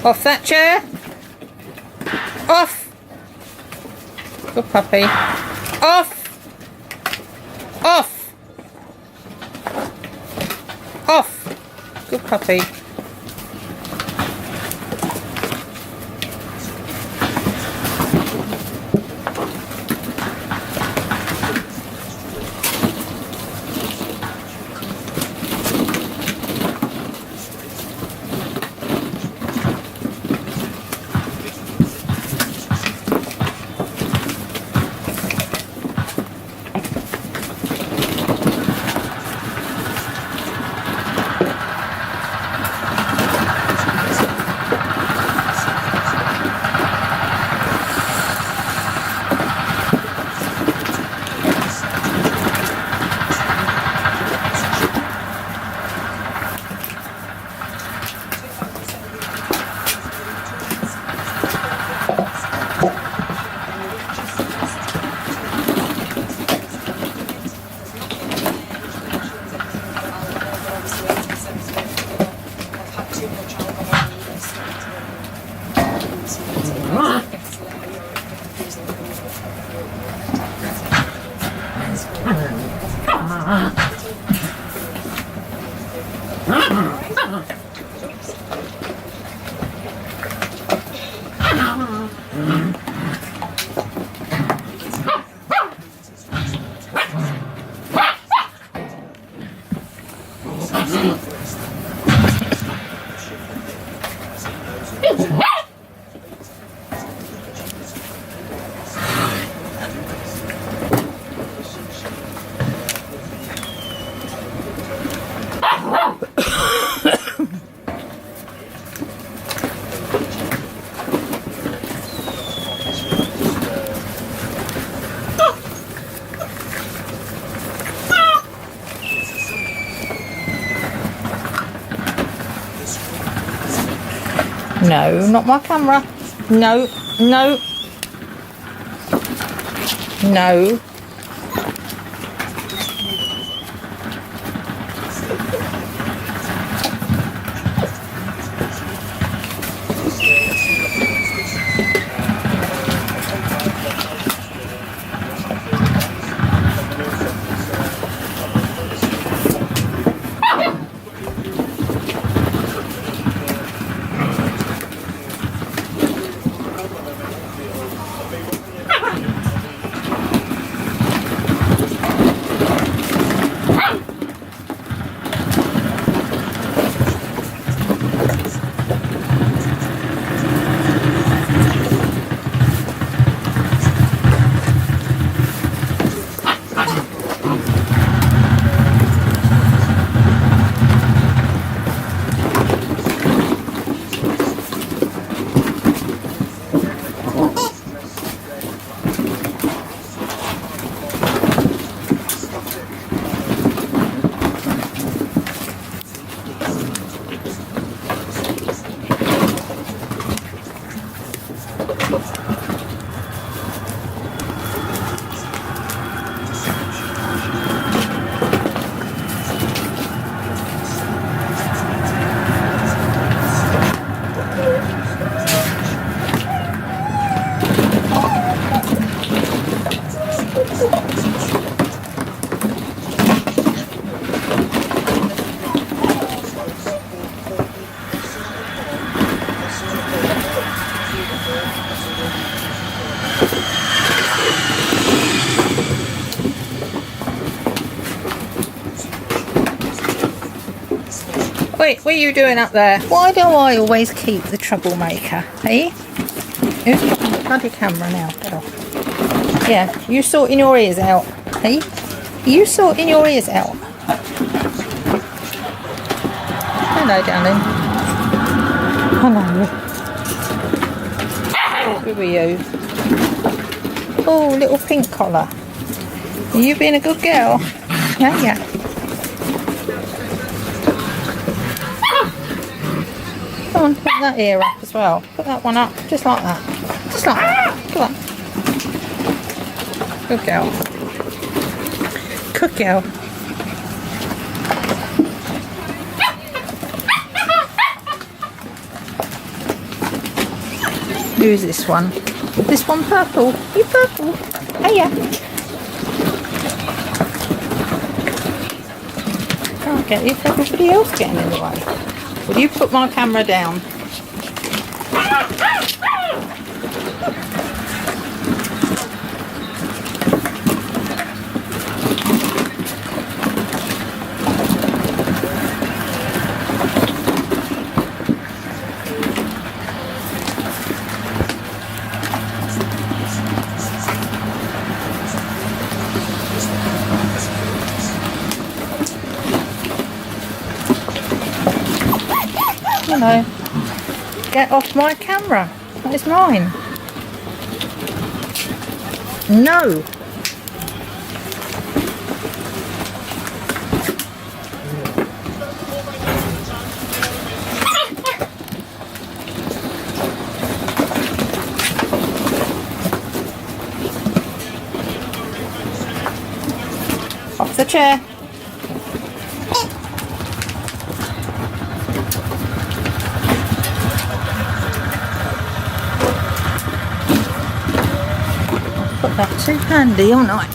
Off that chair. Off. Good puppy. Off. Off. Off. Good puppy. No, not my camera. No, no. No. Wait, what are you doing up there? Why do I always keep the troublemaker, eh? Who's got the bloody camera now? Get off. Yeah, you sorting your ears out, eh? You sorting your ears out? Hello, darling. Hello. Who are you? Oh, little pink collar. Are you being a good girl? Yeah, yeah. Come on, put that ear up as well. Put that one up, just like that. Just like that. Come on. Good girl. Good girl. Who's this one? This one purple. You purple. Hiya. Can't get if everybody else getting in the way. Will you put my camera down? Hello. Get off my camera. That is mine. No. Off the chair. That's too handy, aren't I?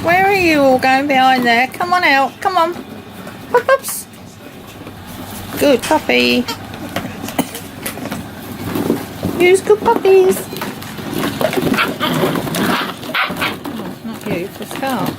Where are you all going behind there? Come on out. Come on. Pups. Good puppy. Who's good puppies? Oh, not you, for Scar.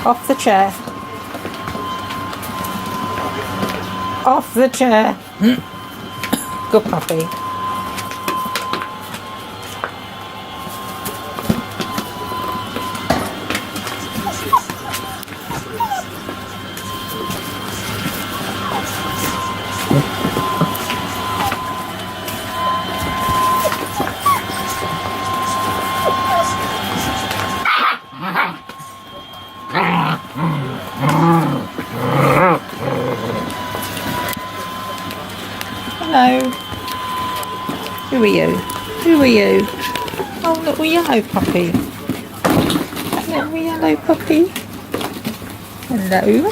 Off the chair. Off the chair. Good puppy. Hello. Who are you? Who are you? Oh, little yellow puppy. Little yellow puppy. Hello.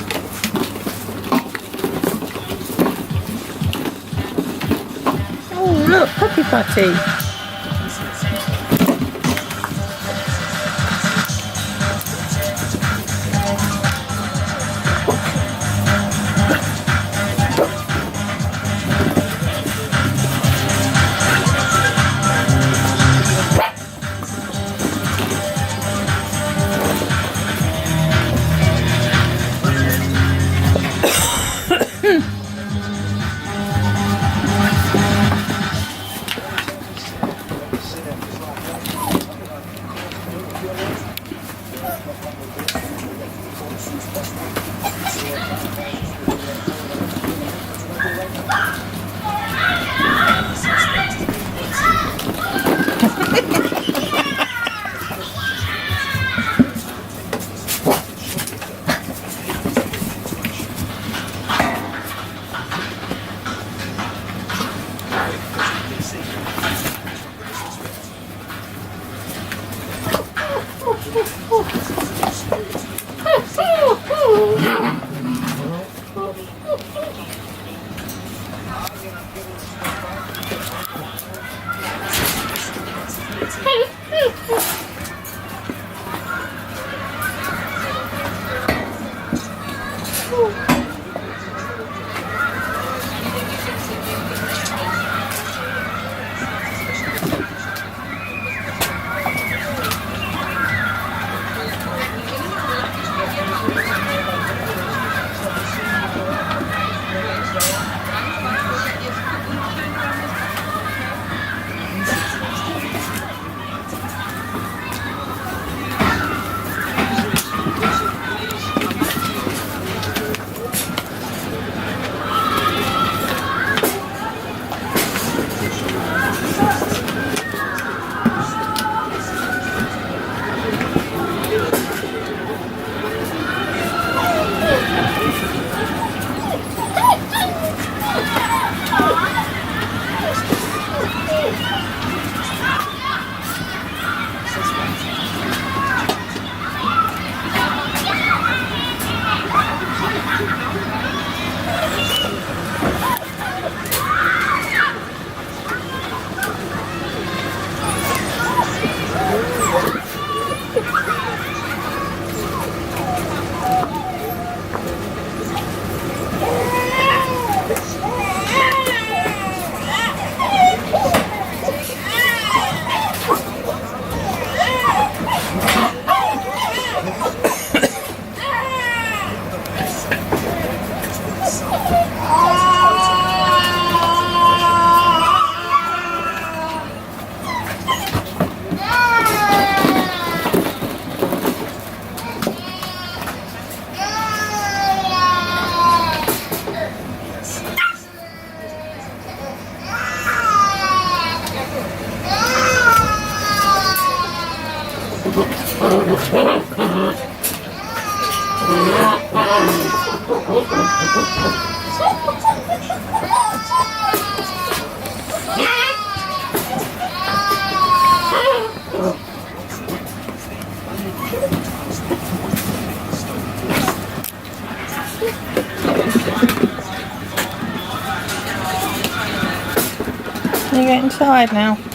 Oh, look, puppy putty. You're getting tired now.